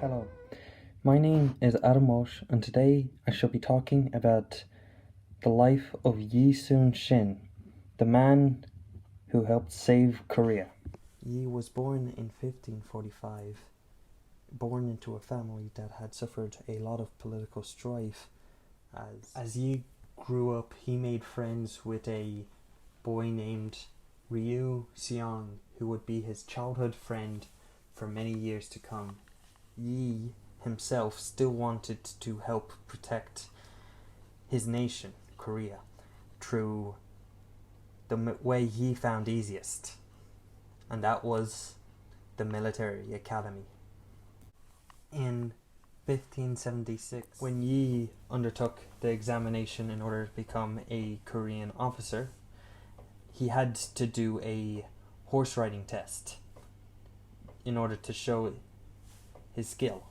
Hello, my name is Walsh, and today I shall be talking about the life of Shin, the man who helped save Korea. Yi was born in 1545, born into a family that had suffered a lot of political strife. As Yi grew up, he made friends with a boy named Ryu Seong, who would be his childhood friend for many years to come. Yi himself still wanted to help protect his nation, Korea, through the way he found easiest, and that was the military academy. In 1576, when Yi undertook the examination in order to become a Korean officer, he had to do a horse riding test in order to show his skill.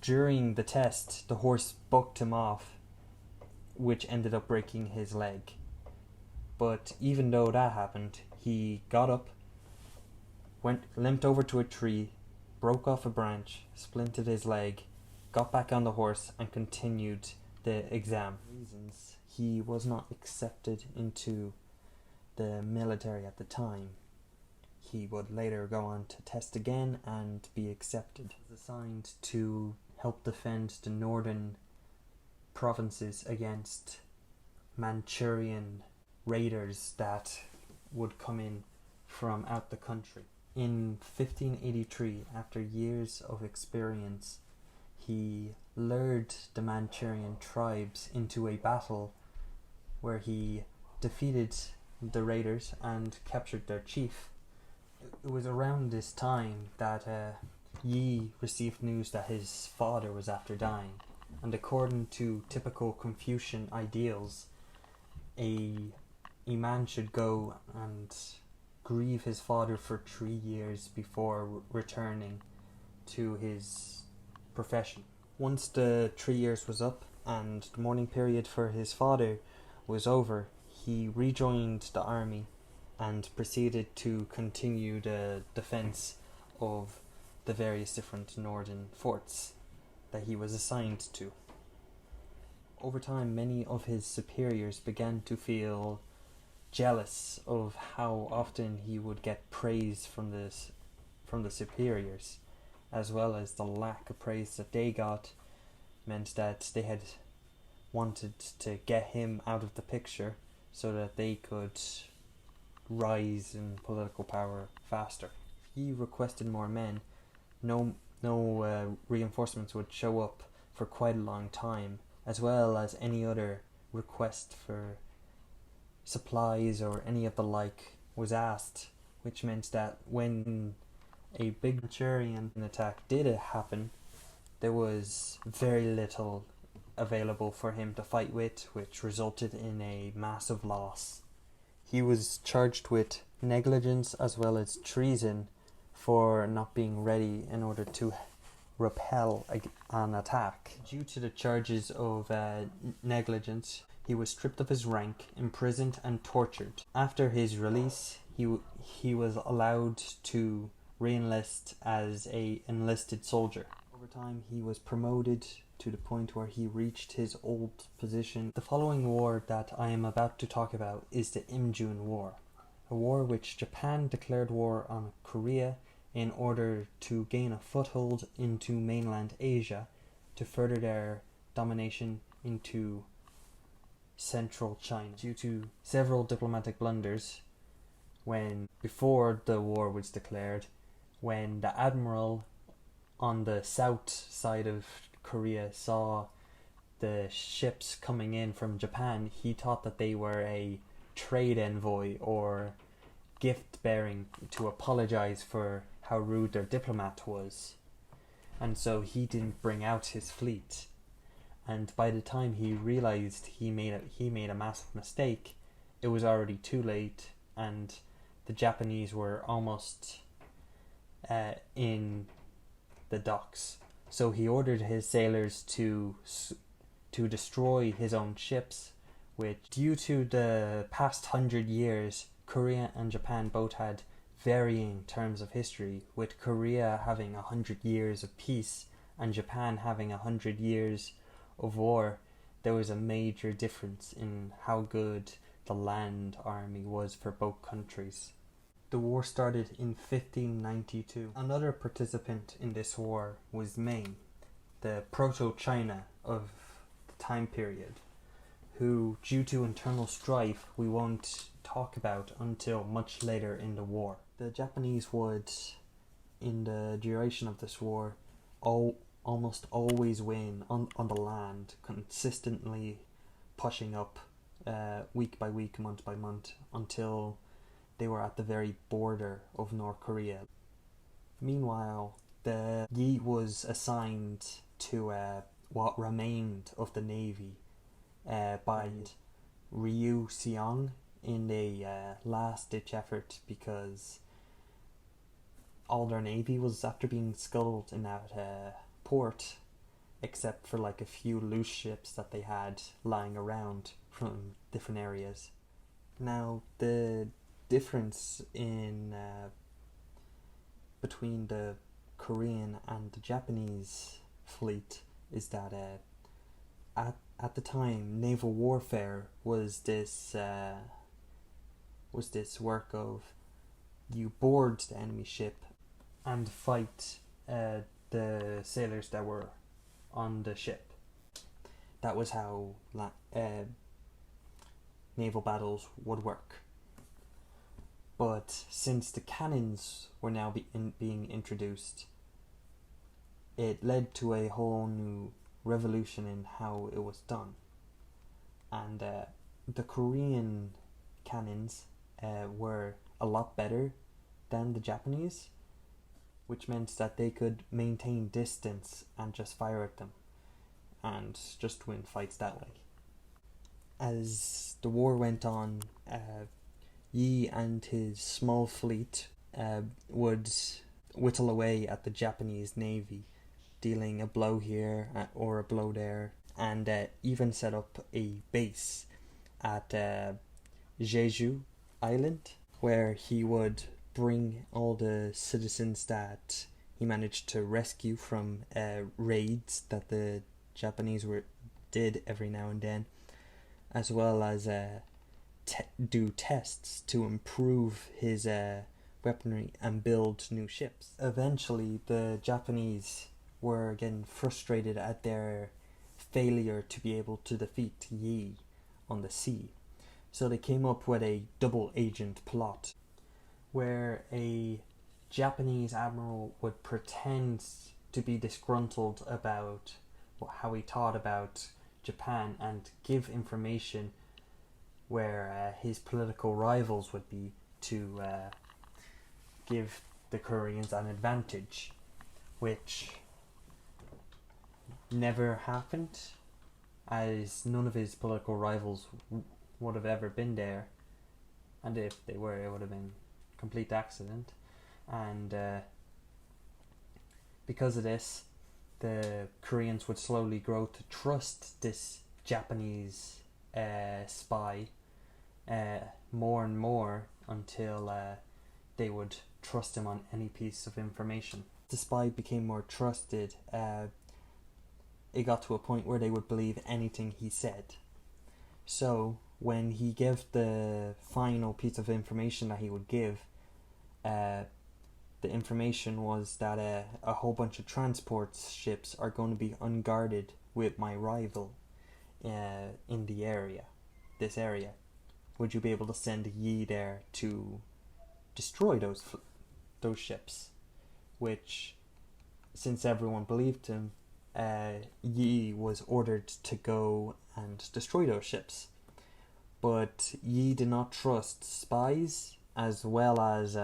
During the test, the horse bucked him off, which ended up breaking his leg. But even though that happened, he got up, limped over to a tree, broke off a branch, splinted his leg, got back on the horse, and continued the exam. Reasons he was not accepted into the military at the time. He would later go on to test again and be accepted. He was assigned to help defend the northern provinces against Manchurian raiders that would come in from out the country. In 1583, after years of experience, he lured the Manchurian tribes into a battle where he defeated the raiders and captured their chief. It was around this time that Yi received news that his father was after dying, and according to typical Confucian ideals, a man should go and grieve his father for 3 years before returning to his profession. Once the 3 years was up and the mourning period for his father was over, he rejoined the army and proceeded to continue the defense of the various different northern forts that he was assigned to. Over time, many of his superiors began to feel jealous of how often he would get praise from the superiors, as well as the lack of praise that they got meant that they had wanted to get him out of the picture so that they could rise in political power faster. He requested more men. No reinforcements would show up for quite a long time, as well as any other request for supplies or any of the like was asked, which meant that when a big Manchurian attack did happen, there was very little available for him to fight with, which resulted in a massive loss. He was charged with negligence as well as treason for not being ready in order to repel an attack. Due to the charges of negligence, he was stripped of his rank, imprisoned and tortured. After his release, he was allowed to re-enlist as an enlisted soldier. Over time, he was promoted to the point where he reached his old position. The following war that I am about to talk about is the Imjun War, a war which Japan declared war on Korea in order to gain a foothold into mainland Asia to further their domination into central China. Due to several diplomatic blunders, before the war was declared, when the admiral on the south side of Korea saw the ships coming in from Japan, he thought that they were a trade envoy or gift bearing to apologize for how rude their diplomat was, and so he didn't bring out his fleet. And by the time he realized he made a massive mistake, it was already too late, and the Japanese were almost in the docks. So he ordered his sailors to destroy his own ships, which, due to the past 100 years, Korea and Japan both had varying terms of history, with Korea having 100 years of peace and Japan having 100 years of war. There was a major difference in how good the land army was for both countries. The war started in 1592. Another participant in this war was Maine, the proto-China of the time period, who, due to internal strife, we won't talk about until much later in the war. The Japanese would, in the duration of this war, almost always win on the land, consistently pushing up week by week, month by month, until they were at the very border of North Korea. Meanwhile, the Yi was assigned to what remained of the navy by Ryu Seong in a last-ditch effort, because all their navy was after being scuttled in that port, except for like a few loose ships that they had lying around from different areas. Now, the difference in between the Korean and the Japanese fleet is that at the time, naval warfare was this work of you board the enemy ship and fight the sailors that were on the ship. That was how naval battles would work. But since the cannons were now being introduced, it led to a whole new revolution in how it was done. And the Korean cannons were a lot better than the Japanese, which meant that they could maintain distance and just fire at them and just win fights that way. As the war went on, Yi and his small fleet would whittle away at the Japanese navy, dealing a blow here or a blow there, and even set up a base at Jeju Island, where he would bring all the citizens that he managed to rescue from raids that the Japanese did every now and then, as well as do tests to improve his weaponry and build new ships. Eventually, the Japanese were getting frustrated at their failure to be able to defeat Yi on the sea. So they came up with a double agent plot where a Japanese admiral would pretend to be disgruntled about how he thought about Japan and give information where his political rivals would be, to give the Koreans an advantage, which never happened, as none of his political rivals would have ever been there, and if they were, it would have been a complete accident. And because of this, the Koreans would slowly grow to trust this Japanese spy more and more, until they would trust him on any piece of information. The spy became more trusted. It got to a point where they would believe anything he said. So when he gave the final piece of information that he would give, the information was that a whole bunch of transport ships are going to be unguarded with my rival in the area, this area. Would you be able to send Yi there to destroy those ships? Which, since everyone believed him, Yi was ordered to go and destroy those ships. But Yi did not trust spies, as well as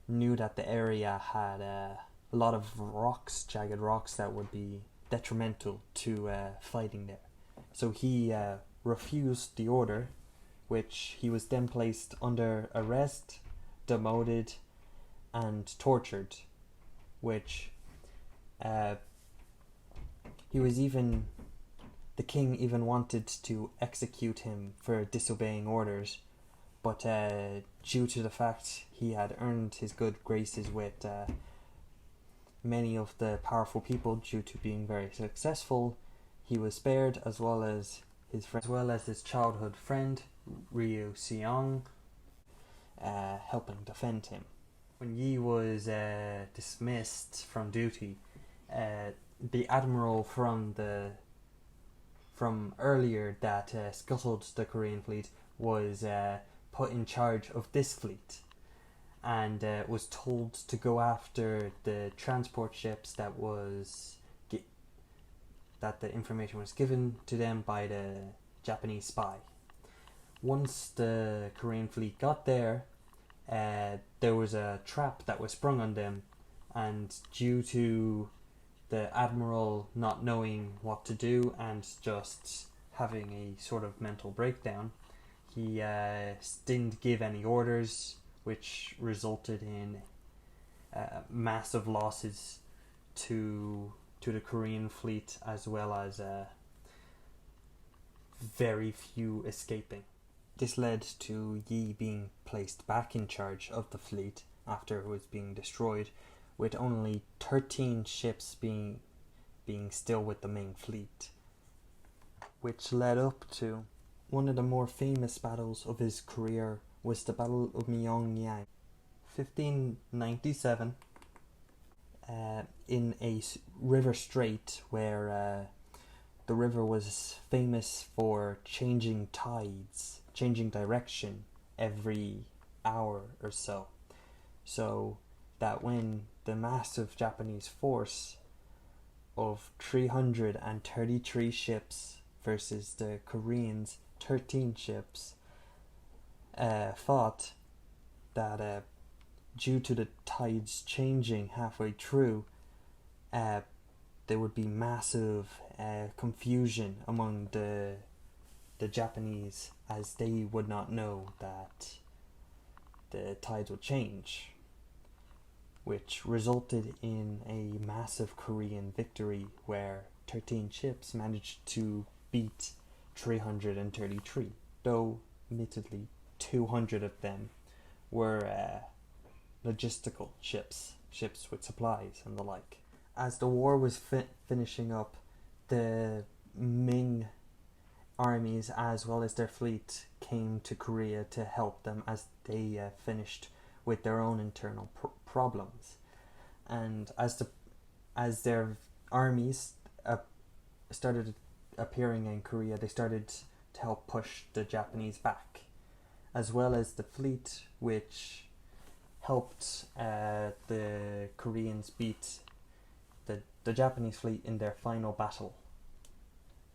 knew that the area had a lot of rocks, jagged rocks, that would be detrimental to fighting there. So he refused the order, which he was then placed under arrest, demoted, and tortured, which the king even wanted to execute him for disobeying orders, but due to the fact he had earned his good graces with many of the powerful people due to being very successful, he was spared, as well as his childhood friend Ryu Seong, helping defend him. When Yi was dismissed from duty, the admiral from earlier that scuttled the Korean fleet was put in charge of this fleet, and was told to go after the transport ships that the information was given to them by the Japanese spy. Once the Korean fleet got there, there was a trap that was sprung on them, and due to the admiral not knowing what to do and just having a sort of mental breakdown, he didn't give any orders, which resulted in massive losses to the Korean fleet, as well as very few escaping. This led to Yi being placed back in charge of the fleet after it was being destroyed, with only 13 ships being still with the main fleet, which led up to one of the more famous battles of his career, was the Battle of Myeongyang, 1597, in a river strait where the river was famous for changing direction every hour or so. So that when the massive Japanese force of 333 ships versus the Koreans' 13 ships fought, that due to the tides changing halfway through, there would be massive confusion among the Japanese, as they would not know that the tides would change, which resulted in a massive Korean victory where 13 ships managed to beat 333, though admittedly 200 of them were logistical ships with supplies and the like. As the war was finishing up, the Ming armies, as well as their fleet, came to Korea to help them as they finished with their own internal problems. And as their armies started appearing in Korea, they started to help push the Japanese back, as well as the fleet, which helped the Koreans beat the Japanese fleet in their final battle,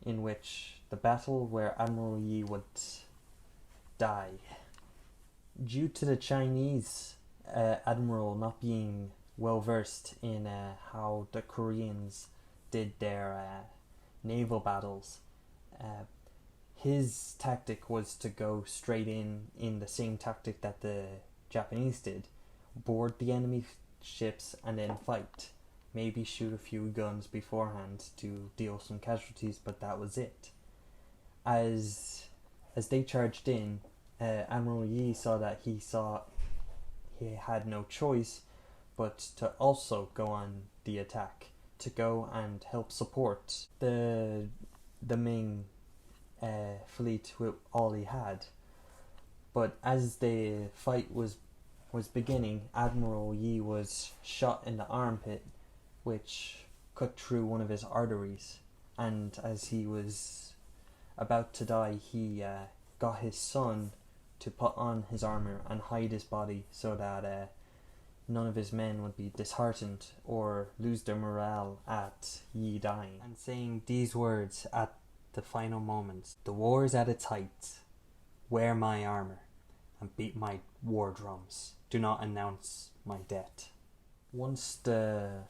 in which the battle where Admiral Yi would die. Due to the Chinese admiral not being well versed in how the Koreans did their naval battles, his tactic was to go straight in the same tactic that the Japanese did: board the enemy ships and then fight. Maybe shoot a few guns beforehand to deal some casualties, but that was it. As they charged in, Admiral Yi saw that he had no choice but to also go on the attack, to go and help support the Ming fleet with all he had. But as the fight was beginning, Admiral Yi was shot in the armpit, which cut through one of his arteries, and as he was about to die, he got his son to put on his armor and hide his body so that none of his men would be disheartened or lose their morale at Yi dying, and saying these words at the final moments: "The war is at its height. Wear my armor and beat my war drums. Do not announce my death." Once the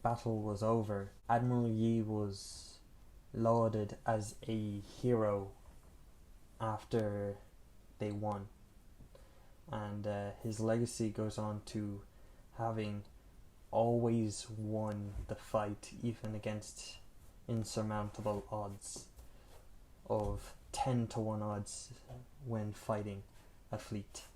battle was over, Admiral Yi was lauded as a hero after they won, and his legacy goes on to having always won the fight, even against insurmountable odds of 10 to 1 odds when fighting athlete.